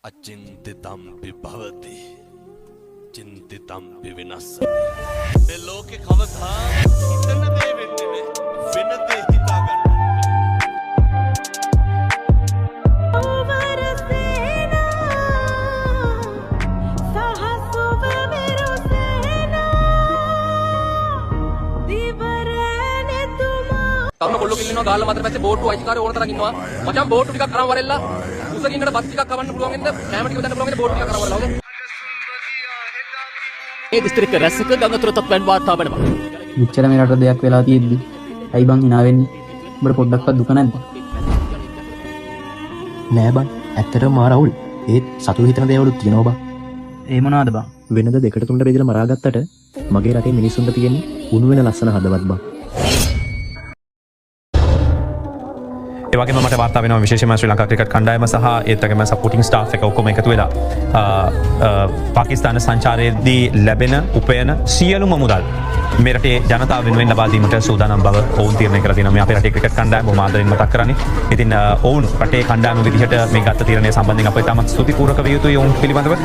අචින්තිතම්පි භවති චින්තිතම්පි විනස්සති මේ ලෝකේ කවදා හිතන දේ වෙන්නේ වෙන දේ හිතා ගන්න තවම කොල්ලෝ කිල්ලනවා ගාලා මතර පැත්තේ බෝට්ටු අයිතිකාරයෝ ඕන තරම් ඉන්නවා මචං බෝට්ටු ටිකක් අරන් වරෙල්ලා උසකින්නට බත් ටිකක් කවන්න පුළුවන් වෙනද කැම ටික දාන්න පුළුවන් වෙනද බෝට්ටු ටිකක් අරන් වරලා හොඳ ඒ දිස්ත්‍රික්ක රැසක ගංගතුර තත්ත්වයන් වාර්තා වෙනවා. මෙච්චර මේ රට දෙයක් වෙලා තියෙද්දි ඇයි බං hina වෙන්නේ? උඹට පොඩ්ඩක්වත් දුක නැද්ද? නෑ බං ඇත්තටම මා රවුල් ඒත් සතුටු හිතන දේවලුත් තියෙනවා බං. ඒ මොනවාද බං? වෙනද දෙකට තුනට බෙදලා මරාගත්තට මගේ රටේ මිනිස්සුන්ට තියෙන්නේ උණු වෙන ලස්සන හදවත් බං. ඒ වගේම මට වාර්තා වෙනවා විශේෂයෙන්ම ශ්‍රී ලංකා ක්‍රිකට් කණ්ඩායම සහ ඒත් වගේම සපෝටිං ස්ටාෆ් එක ඔක්කොම එකතු වෙලා පාකිස්තාන සංචාරයේදී ලැබෙන උපයන සියලුම මුදල් මේ රටේ ජනතාව වෙනුවෙන් ලබා දීමට සූදානම් බව ඔවුන් තීරණය කරලා තියෙනවා. මේ අපේ රටේ ක්‍රිකට් කණ්ඩායම බොහොම ආදරෙන් මතක් කරන්නේ. ඉතින් ඔවුන් රටේ කණ්ඩායම විදිහට මේ ගත්ත තීරණය සම්බන්ධයෙන් අපිට තාමත් ස්තුතිපූර්වක විය යුතුයි ඔවුන් පිළිබඳව.